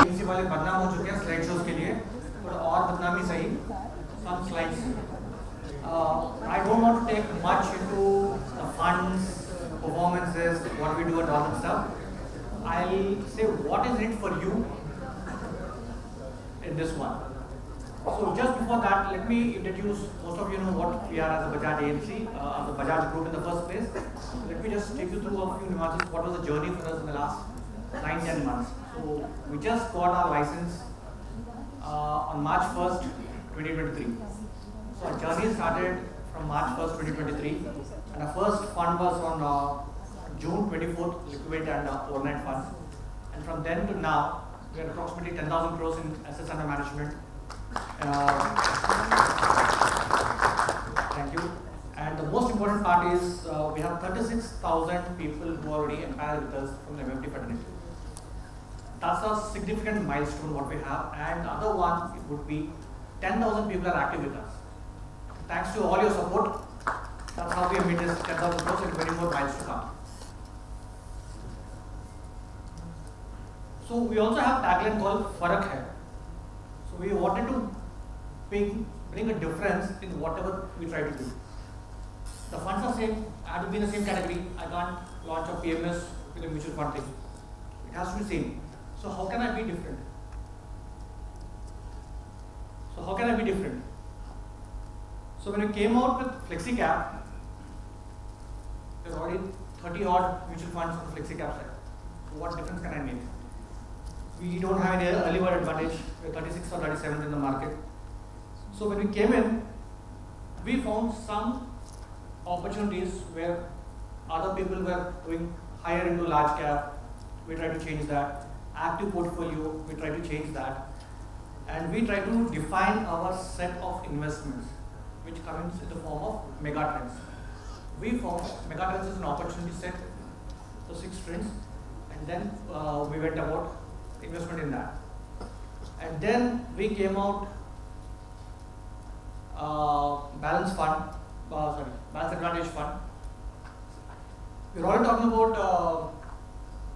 AMC वाले बदनाम हो चुके हैं स्लाइड शोज के लिए, थोड़ा और बदनामी सही. Some slides. I don't want to take much into the funds, performances, what we do and all that stuff. I'll say what is in it for you in this one. So just before that, let me introduce, most of you know what we are as a Bajaj AMC, as a Bajaj group in the first place. Let me just take you through a few nuances, what was the journey for us in the last 9-10 months. So we just got our license on March 1st, 2023. So our journey started from March 1st, 2023, and our first fund was on June 24th, liquid and overnight fund. And from then to now, we are approximately 10,000 crores in assets under management. Thank you. And the most important part is we have 36,000 people who are already empowered with us from the MFD fraternity. That's a significant milestone what we have. And the other one, it would be 10,000 people are active with us. Thanks to all your support, that's how we have made this 10,000 crores and 20 more miles to come. So we also have a tagline called Faraq Hai. So we wanted to bring a difference in whatever we try to do. The funds are same, I have to be in the same category. I can't launch a PMS with a mutual fund thing. It has to be same. So how can I be different? So when we came out with FlexiCap, there are already 30 odd mutual funds on the FlexiCap side. So what difference can I make? We don't have any early bird advantage. We're 36th or 37th in the market. So when we came in, we found some opportunities where other people were going higher into large cap. We try to change that. Active portfolio, we try to change that. And we try to define our set of investments, which comes in the form of megatrends. We found megatrends as an opportunity set, the 6 trends, and then we went about investment in that. And then we came out balance advantage fund. We're already talking about,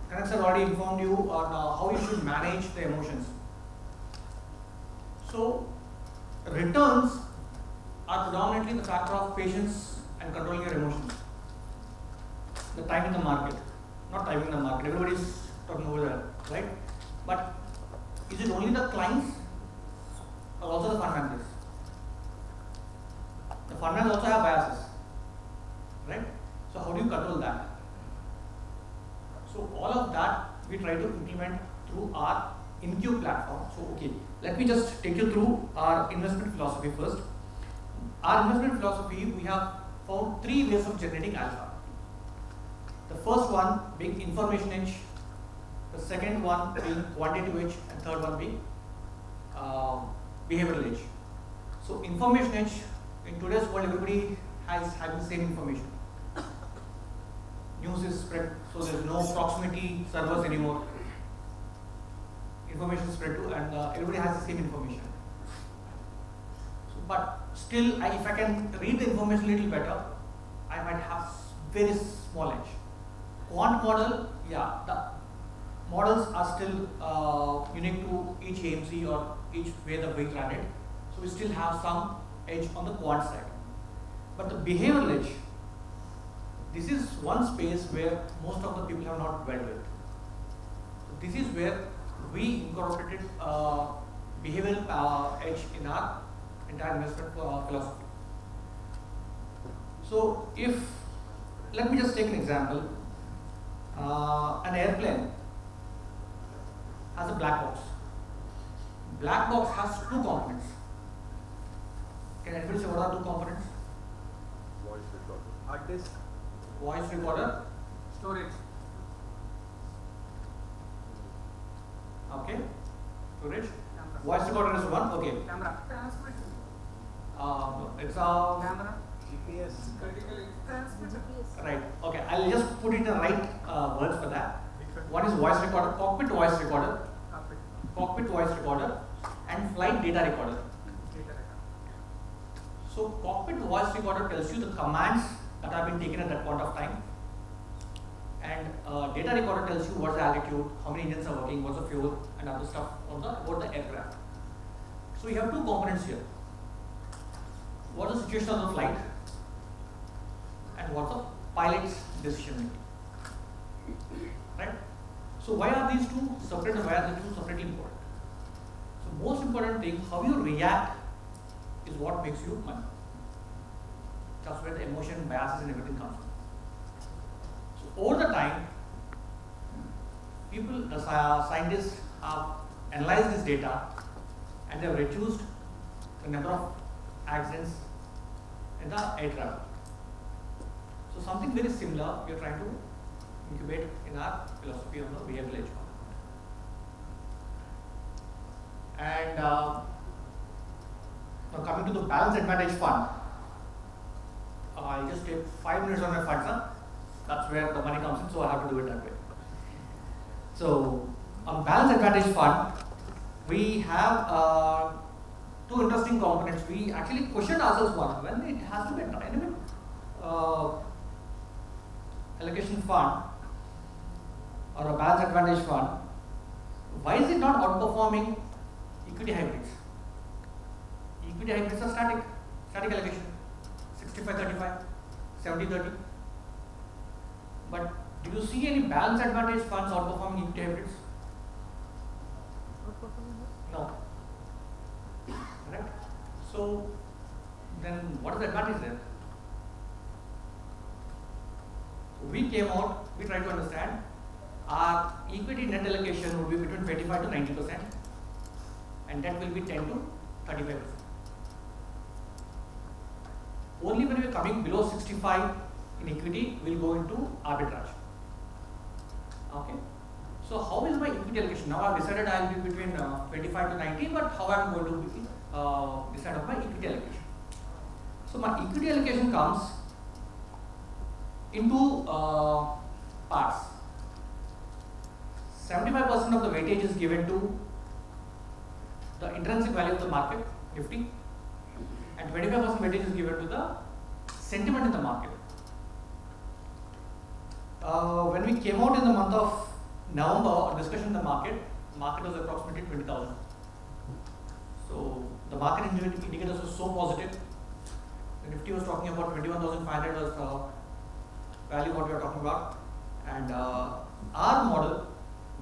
Kanak sir already informed you on how you should manage the emotions. So returns are predominantly the factor of patience and controlling your emotions. The time in the market, not timing in the market, everybody's talking over there, right? But is it only the clients or also the fund managers? The fund managers also have biases, right? So how do you control that? So all of that we try to implement through our InQ platform. So okay, let me just take you through our investment philosophy first. Our investment philosophy, we have found 3 ways of generating alpha. The first one being information edge, the second one being quantitative edge, and third one being behavioral edge. So information edge, in today's world everybody has having the same information. News is spread, so there's no proximity servers anymore. Information is spread to, and everybody has the same information. So, but still, if I can read the information a little better, I might have very small edge. Quant model, yeah, the models are still unique to each AMC or each way that we run it. So we still have some edge on the quant side. But the behavioral edge, this is one space where most of the people have not dwelled with. So this is where we incorporated behavioral edge in our entire investment philosophy. So let me just take an example. An airplane has a black box. Black box has 2 components. Can anybody say what are 2 components? Voice recorder. Hard disk. Voice recorder. Storage. Okay. Storage. Camera. Voice recorder is 1. Okay. Camera. Transmitter. It's a Camera. GPS. Critically. Transmitter. right. Okay. I'll just put it in the right words for that. One is voice recorder, cockpit voice recorder, and flight data recorder. So cockpit voice recorder tells you the commands that have been taken at that point of time. And data recorder tells you what's the altitude, how many engines are working, what's the fuel, and other stuff about the aircraft. So you have two components here. What is the situation of the flight, and what's the pilot's decision making, right? So why are these two separate, and why are the two separately important? So most important thing, how you react is what makes you money. That's where the emotion, biases, and everything comes from. So over the time, people, the scientists have analyzed this data, and they have reduced the number of accidents in the air travel. So something very similar we are trying to incubate in our philosophy on the behavioral edge. And now coming to the balance advantage fund, I'll just take 5 minutes on my funds. That's where the money comes in, so I have to do it that way. So on balance advantage fund, we have two interesting components. We actually questioned ourselves one, when it has to be a dynamic allocation fund or a balance advantage fund, why is it not outperforming equity hybrids? Equity hybrids are static allocation, 65-35, 70-30. But do you see any balance advantage funds outperforming equity hybrids? No. Correct? So then what is the advantage there? We came out, we tried to understand our equity net allocation would be between 25 to 90%, and that will be 10 to 35%. Only when we are coming below 65 in equity, we will go into arbitrage. Okay. So how is my equity allocation? Now I have decided I will be between 25 to 90, but how I am going to be, decide on my equity allocation? So my equity allocation comes into parts. 75% of the weightage is given to the intrinsic value of the market, Nifty, and 25% weightage is given to the sentiment in the market. When we came out in the month of November, our discussion in the market was approximately 20,000. So the market indicators were so positive. The Nifty was talking about 21,500 was the value what we are talking about, and our model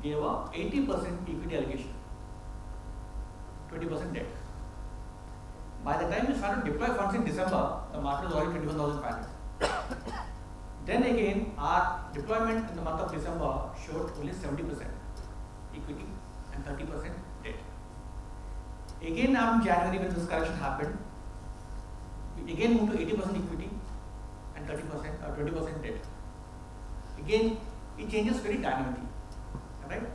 gave a 80% equity allocation, 20% debt. By the time we started to deploy funds in December, the market was already 21,500. Then again, our deployment in the month of December showed only 70% equity and 30% debt. Again, now in January, when this correction happened, we again moved to 80% equity and 30% or 20% debt. Again, it changes very dynamically, right?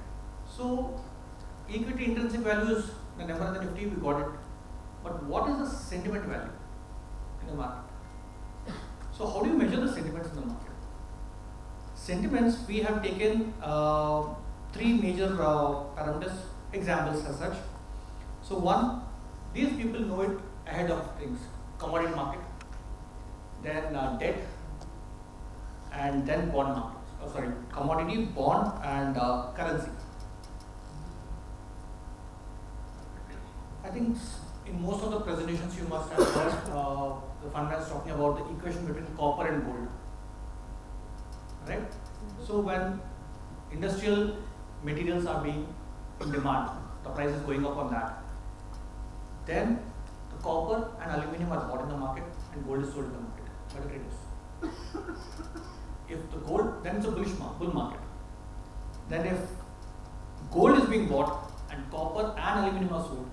So, equity intrinsic values, the number of the Nifty, we got it. But what is the sentiment value in the market? So, how do you measure the sentiments in the market? Sentiments, we have taken 3 major parameters, examples as such. So, one, these people know it ahead of things, commodity market, then debt, and then bond market. Commodity, bond, and currency. I think in most of the presentations you must have heard the fund manager talking about the equation between copper and gold, right? So when industrial materials are being in demand, the price is going up on that, then the copper and aluminium are bought in the market and gold is sold in the market by the traders. If the gold, then it's a bull market. Then if gold is being bought and copper and aluminium are sold,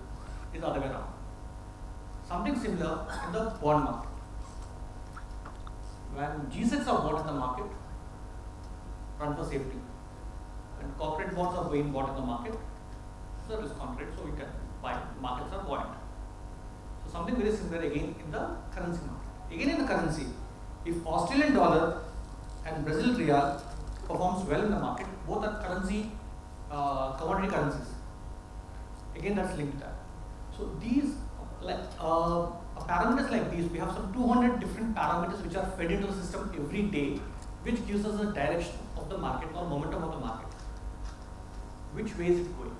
it's the other way around. Something similar in the bond market. When G-sets are bought in the market, run for safety. When corporate bonds are being bought in the market, it's a risk contract, so we can buy. Markets are buoyant. So something very similar again in the currency market. Again in the currency, if Australian dollar and Brazil real performs well in the market, both are currency, commodity currencies. Again, that's linked to that. So these, parameters like these, we have some 200 different parameters which are fed into the system every day which gives us a direction of the market or momentum of the market. Which way is it going?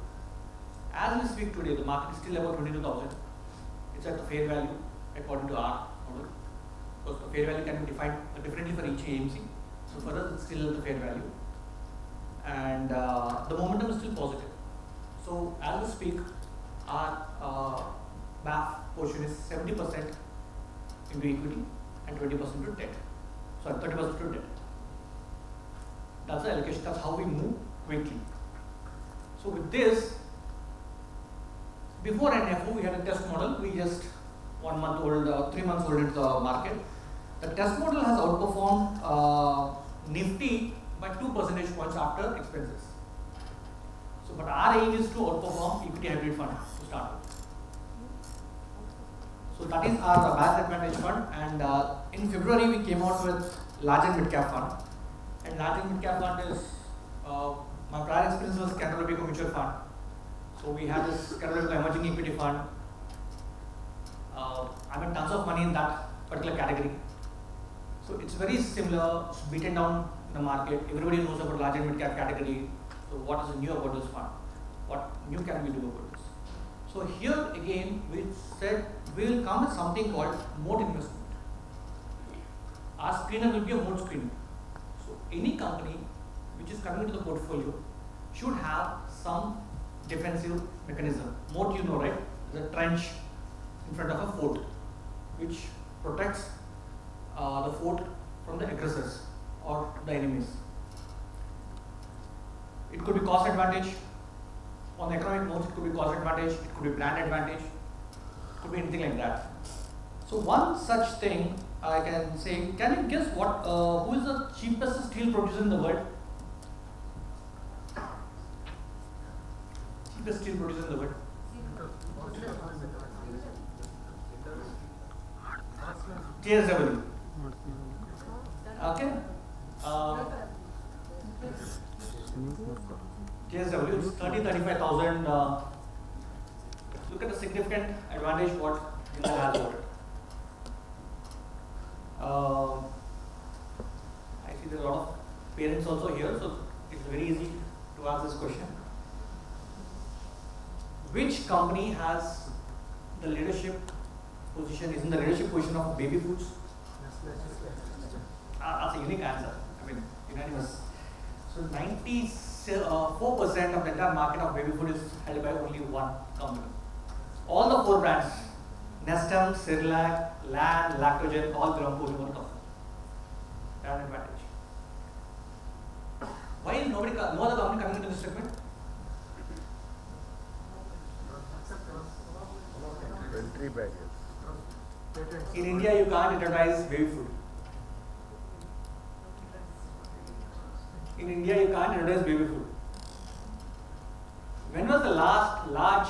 As we speak today, the market is still about 22,000. It's at the fair value according to our model. Because the fair value can be defined differently for each AMC. So for us, it's still the fair value. And the momentum is still positive. So as we speak, our BAF portion is 70% into equity and 20% to debt. Sorry, 30% to debt. That's the allocation. That's how we move quickly. So with this, before NFO, we had a test model. We just 1 month old, 3 months old into the market. The test model has outperformed Nifty by 2 percentage points after expenses. So, but our aim is to outperform equity hybrid fund to start with. So that is our balanced advantage fund. And in February, we came out with large and mid cap fund. And large and mid cap fund is my prior experience was Canara Robeco mutual fund. So we have this Canara Robeco emerging equity fund. I made tons of money in that particular category. So it's very similar, it's beaten down in the market. Everybody knows about large and mid cap category. So what is new about this fund? What new can we do about this? So here again, we said we will come with something called mode investment. Our screener will be a mode screener. So any company which is coming into the portfolio should have some defensive mechanism. Moat, you know, right? Is a trench in front of a fort, which protects the fort from the aggressors or the enemies. It could be cost advantage. On the economic modes, it could be cost advantage, it could be brand advantage, it could be anything like that. So one such thing I can say, can you guess what, who is the cheapest steel producer in the world? Cheapest steel producer in the world? JSW. Okay. JSW is 35,000. Look at the significant advantage what Vinay has over it. I see there are a lot of parents also here, so it's very easy to ask this question. Which company has the leadership position, is in the leadership position of baby foods? That's a unique answer. I mean, unanimous. So 94% of the entire market of baby food is held by only one company. All the 4 brands, Nestum, Cerelac, Lan, Lactogen, all belong to only one company. That's an advantage. Why is no other company coming into this segment? Entry barriers. In India, you can't advertise baby food. In India, you can't advertise baby food. When was the last large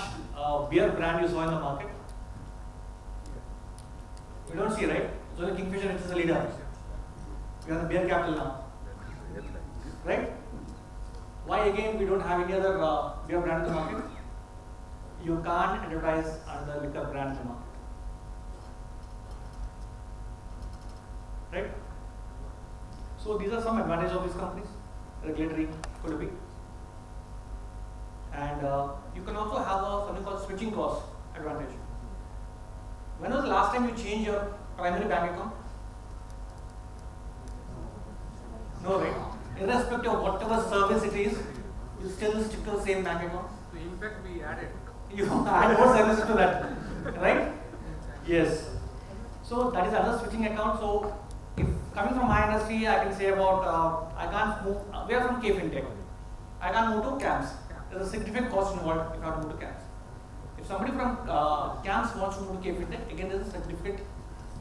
beer brand you saw in the market? You don't see, right? So the Kingfisher, which is the leader. We are the beer capital now. Right? Why again we don't have any other beer brand in the market? You can't advertise another liquor brand in the market. Right? So these are some advantages of these companies. Regulatory could be. And you can also have something called switching cost advantage. When was the last time you changed your primary bank account? No, right? Irrespective of whatever service it is, you still stick to the same bank account. So in fact, we added. You add more services to that, right? Yes. So that is another switching account. So if coming from my industry, I can say about I can't move. We are from K FinTech. I can't move to CAMS. There's a significant cost involved if I move to CAMS. If somebody from CAMS wants to move to K FinTech, again there's a significant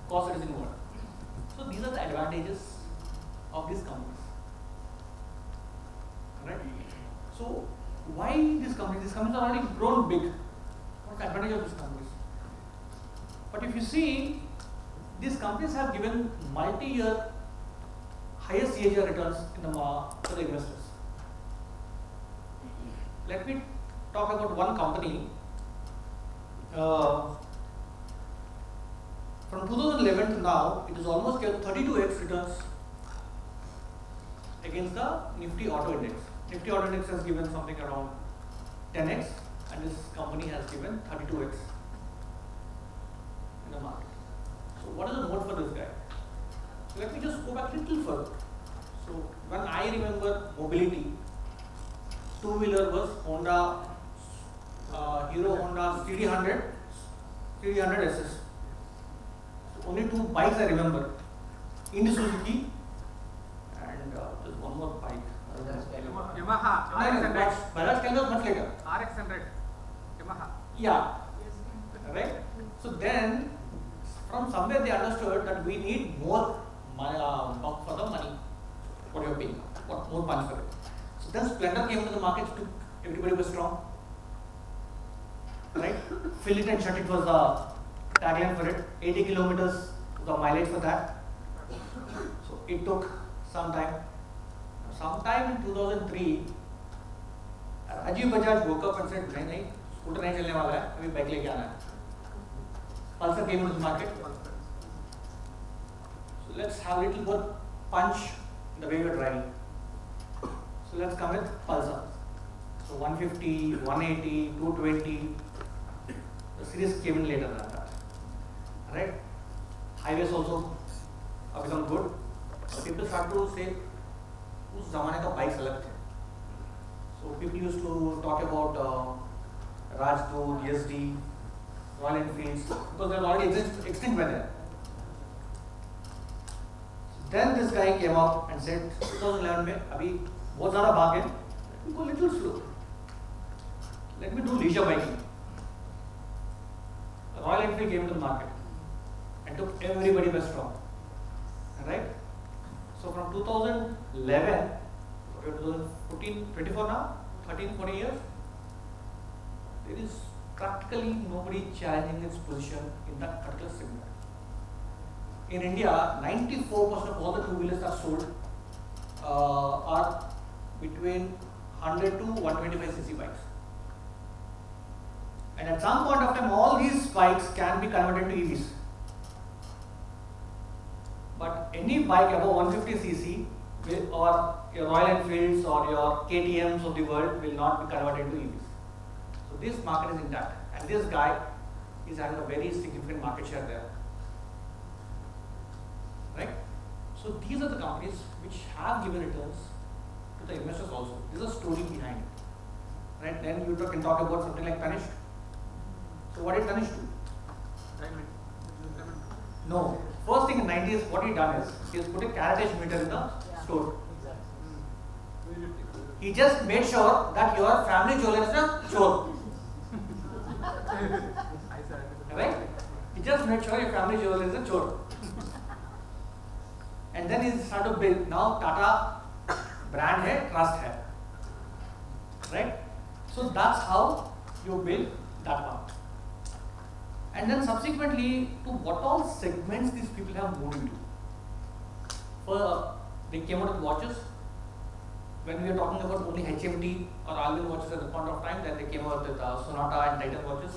cost that is involved. So these are the advantages of these companies. Right? So why these companies? These companies are already grown big. What's the advantage of these companies? But if you see, these companies have given multi-year highest CAGR returns in the to the investors. Let me talk about one company. From 2011 to now, it has almost given 32x returns against the Nifty Auto Index. Nifty Auto Index has given something around 10x, and this company has given 32x in the market. So what is the mode for this guy? So let me just go back a little further. So when I remember mobility, two-wheeler was Honda, Hero Honda CD100 SS. So only two bikes I remember. Indi Suzuki and there's one more bike. Yamaha, No, RX100. Bajaj came out much later. RX100. Yamaha. Yeah. Right? So then, from somewhere they understood that we need more buck for the money. What you're paying. What more punch for it. So then Splendor came to the market, everybody was strong. Right? Fill it and shut it was the tagline for it. 80 kilometers the mileage for that. So it took some time. Sometime in 2003, Rajiv Bajaj woke up and said, नहीं scooter नहीं चलने वाला है, अभी bike लेके आना है. Pulsar came into the market. So let's have a little more punch in the way we're driving. So let's come with Pulsar. So 150, 180, 220. The series came in later than that. Right? Highways also have become good. People start to say, उस ज़माने का bikes अलग थे. So people used to talk about Rajdoot, ESD, Royal Enfields, because they were already extinct by then. Then this guy came up and said, 2011 में अभी बहुत ज़्यादा भाग है, let me go little slow. Let me do leisure biking. Royal Enfield came to the market and took everybody by storm. Right? So from 2011, 2014, 24 now, 13, 14 years, there is practically nobody challenging its position in that particular segment. In India, 94% of all the two-wheelers that are sold are between 100 to 125cc bikes. And at some point of time, all these bikes can be converted to EVs. But any bike above 150cc or your Royal Enfields or your KTMs of the world will not be converted to EVs. So this market is intact, and this guy is having a very significant market share there. Right? So these are the companies which have given returns to the investors also. There's a story behind it. Right? Then you can talk about something like Tanishq. So what did Tanishq do? No. First thing in the 90s, what he done is, he has put a carriage meter in the store. He just made sure that your family jeweler is a chore. Right? He just made sure your family jeweler is a chore. And then he started to build. Now Tata brand hai, trust hai. Right? So that's how you build that one. And then subsequently, to what all segments these people have moved into. They came out with watches. When we were talking about only HMT or Alvin watches at the point of time, then they came out with Sonata and Titan watches.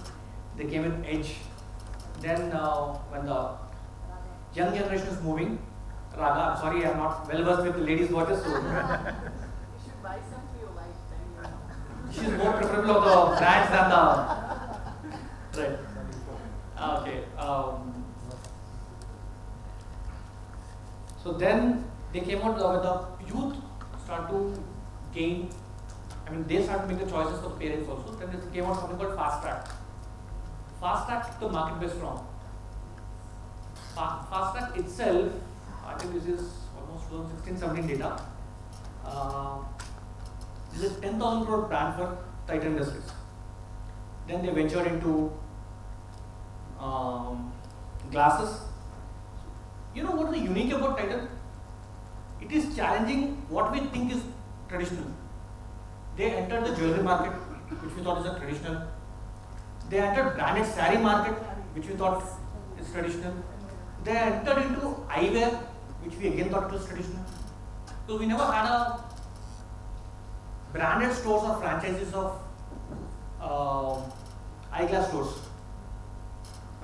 They came with Edge. Then when the young generation is moving, Raga, I'm sorry, I'm not well versed with the ladies' watches. So You should buy some for your lifetime. she's more preferable of the brands than the. Right. Okay. So then they came out with the youth start to gain. I mean, they start to make the choices for the parents also. Then they came out something called Fast Track. Fast Track took the market by storm. Fast Track itself, I think this is almost 2016-17 data. This is 10,000 crore brand for Titan Industries. Then they ventured into glasses. You know what is unique about Titan? It is challenging what we think is traditional. They entered the jewelry market, which we thought is a traditional. They entered branded saree market, which we thought is traditional. They entered into eyewear, which we again thought was traditional. So we never had a branded stores or franchises of eyeglass stores.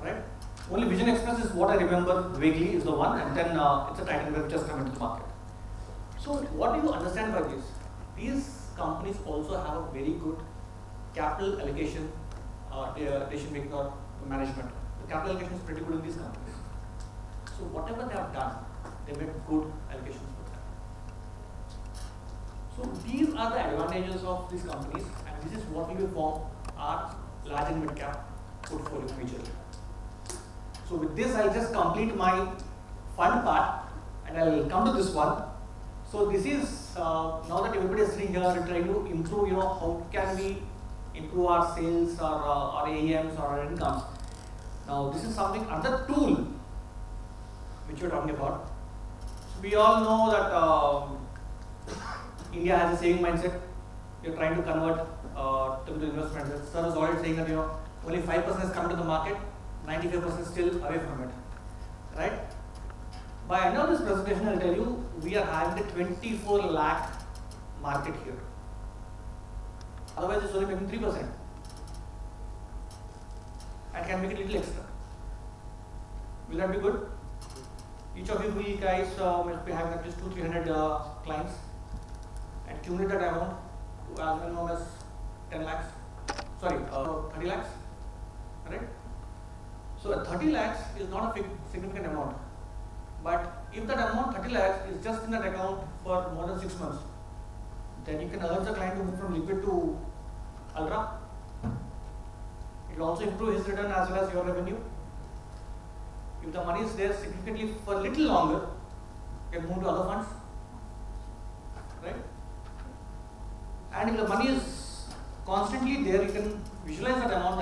Right? Only Vision Express is what I remember vaguely is the one, and then it's a Titan which has come into the market. So what do you understand by this? These companies also have a very good capital allocation decision making or management. The capital allocation is pretty good in these companies. So whatever they have done, they made good allocations for that. So these are the advantages of these companies, and this is what we will form our large and mid cap portfolio majorly. So with this, I'll just complete my fund part, and I'll come to this one. So this is now that everybody is sitting here and trying to improve, how can we improve our sales or our AMs or our incomes. Now this is something, another tool which we're talking about. So we all know that India has a saving mindset. We're trying to convert to the investment. Sir is already saying that only 5% has come to the market, 95% still away from it, right? By end of this presentation, I'll tell you, we are having the 24 lakh market here. Otherwise, it's only making 3%. And can make it a little extra. Will that be good? Each of you guys must be having at least 200-300 clients, and cumulate that amount to as minimum as 10 lakhs. Sorry, 30 lakhs. Right? So 30 lakhs is not a significant amount. But if that amount, 30 lakhs, is just in that account for more than 6 months, then you can urge the client to move from liquid to ultra. It will also improve his return as well as your revenue. If the money is there significantly for a little longer, you can move to other funds. Right? And if the money is constantly there, you can visualize that amount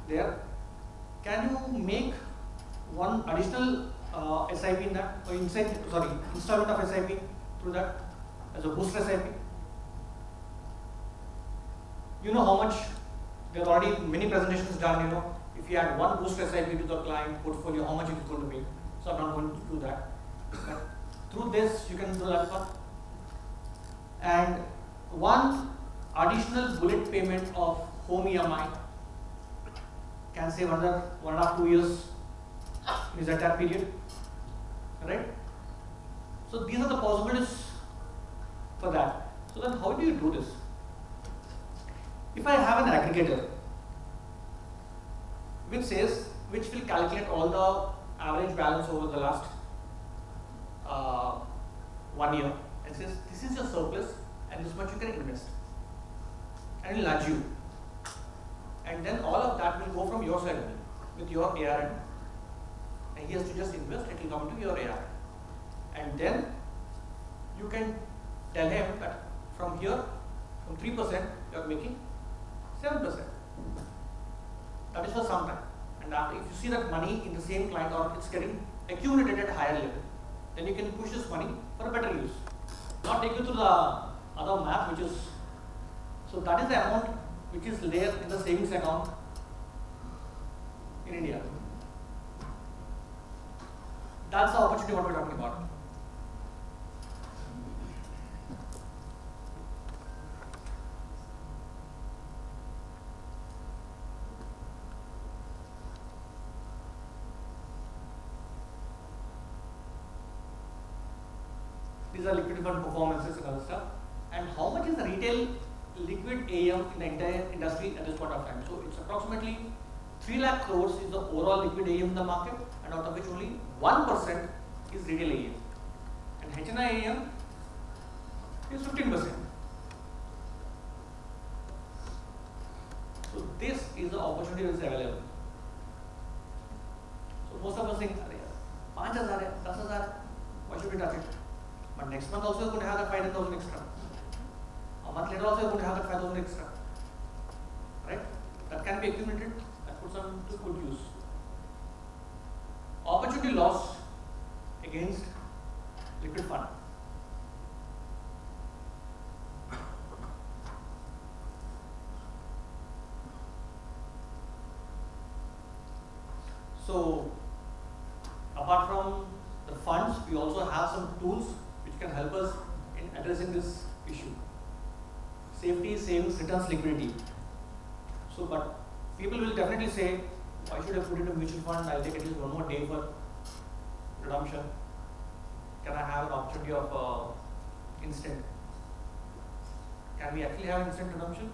there. Can you make one additional SIP in that, or installment of SIP through that as a booster SIP? You know how much, there are already many presentations done, if you add one booster SIP to the client portfolio, how much it is going to be. So I'm not going to do that. But through this, you can do that one. And one additional bullet payment of home EMI can save another 1.5-2 years in his entire period. Right? So these are the possibilities for that. So then how do you do this? If I have an aggregator which will calculate all the average balance over the last 1 year and says this is your surplus and this much you can invest, and it will nudge you, and then all of that will go from your side with your ARN, and he has to just invest, it will come to your ARN, and then you can tell him that from here, from 3% you are making 7%. That is for some time, and after, if you see that money in the same client or it's getting accumulated at a higher level, then you can push this money for a better use. Not take you through the other math, which is, so that is the amount which is there in the savings account in India. That's the opportunity what we're talking about. These are liquid fund performances and other stuff. And how much is the retail liquid AM in the entire industry at this point of time? So it's approximately 3 lakh crores is the overall liquid AM in the market, and out of which only 1% is retail AM. And HNI AM is 15%. So this is the opportunity that is available. So most of us think, 5,000, 10,000, why should we touch it? But next month also is going to have that 5,000 extra. A month later also is going to have that 5,000 extra. Right? That can be accumulated and put some to good use. Opportunity loss against liquid fund. So apart from the funds, we also have some tools which can help us in addressing this issue. Safety, savings, returns, liquidity. So, but people will definitely say, why should I put it in a mutual fund? I'll take at least one more day for redemption. Can I have an opportunity of instant. Can we actually have instant redemption?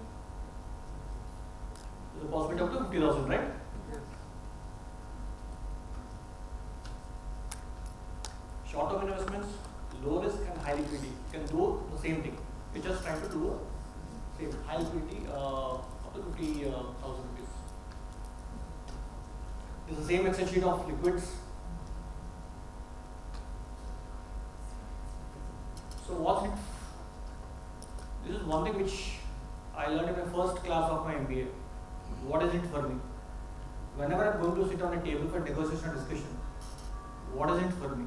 There's a possibility up to 50,000, right? Short-term investments, low risk and high liquidity. You can do the same thing. You're just trying to do same high liquidity up to 50,000 rupees. It's the same Excel sheet of liquids. So what's it? This is one thing which I learned in my first class of my MBA. What is it for me? Whenever I'm going to sit on a table for negotiation or discussion, what is it for me?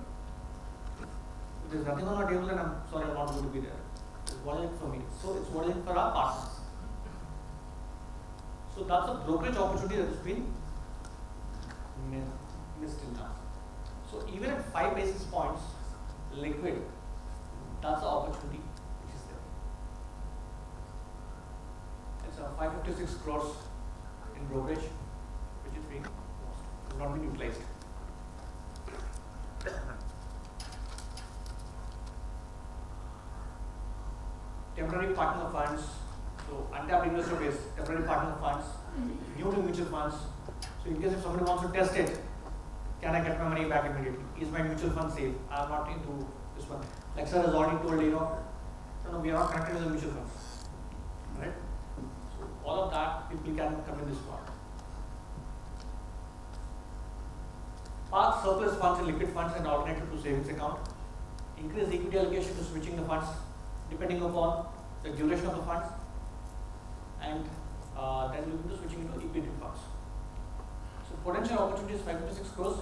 If there's nothing on our table, then I'm sorry, I'm not going to be there. It's what is it for me? So it's what is it for our partners. So that's a brokerage opportunity that has been missed in now. So even at 5 basis points liquid, that's the opportunity which is there. It's a 556 crores in brokerage which is being lost, not being utilized. Temporary partner funds, so untapped investor base, temporary partner funds, new to mutual funds. So in case if somebody wants to test it, can I get my money back immediately? Is my mutual fund safe? I'm not into this one. Like sir has already told you, no, we are not connected with the mutual funds, right? So all of that people can come in this part. Park surplus funds and liquid funds and alternative to savings account. Increase equity allocation to switching the funds depending upon the duration of the funds, and then looking to switching into equity funds. So potential opportunity is 556 crores.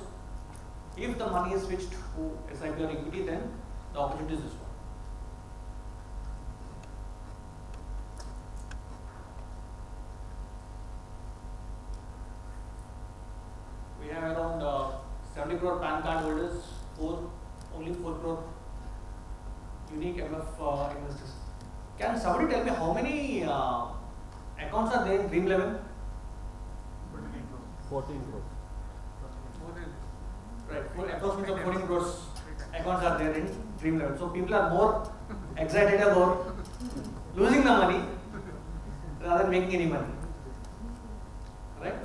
If the money is switched to SIP or equity, then the opportunity is this one. We have around 70 crore PAN card holders, only 4 crore unique MF investors. Can somebody tell me how many accounts are there in Dream Level? 14 crores. Right, approximately 14 crores accounts are there in Dream Level. So people are more excited about losing the money rather than making any money. Right?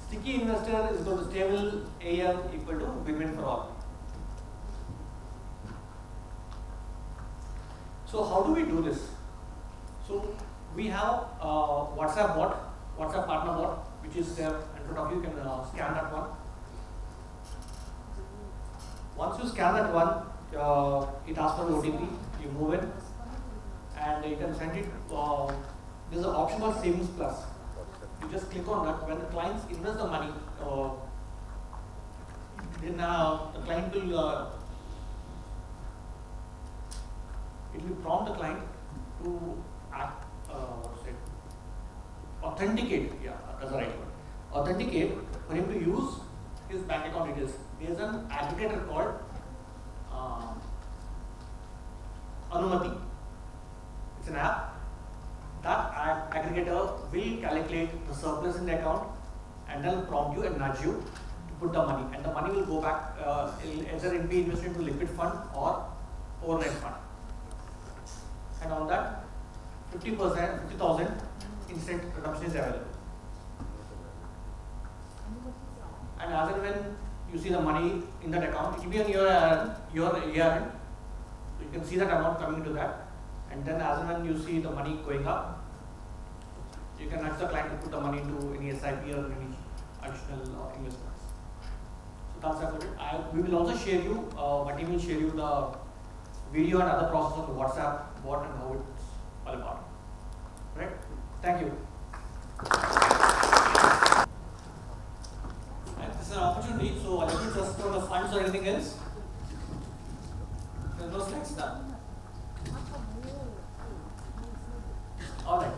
Sticky investor is equal to stable AUM equal to win-win for all. So how do we do this? So we have WhatsApp bot, WhatsApp partner bot, which is there in front of you. You can scan that one. Once you scan that one, it asks for the OTP. You move in, and you can send it. There's an option called Savings Plus. You just click on that. When the clients invest the money, then the client will. It will prompt the client to authenticate. Yeah, that's the right word. Authenticate for him to use his bank account details. There's an aggregator called Anumati. It's an app. That aggregator will calculate the surplus in the account and then prompt you and nudge you to put the money. And the money will go back, either it be invested into liquid fund or overnight fund. And on that, 50,000 instant redemption is available. And as and when you see the money in that account, it will be on your ARN. So you can see that amount coming into that. And then as and when you see the money going up, you can ask the client to put the money into any SIP or any additional investments. So that's about it. We will also share you, my team will share you the video and other process of the WhatsApp bot and how it's all about. Right? Thank you. And this is an opportunity, so I let me just on the funds or anything else. There's no slides done. Alright.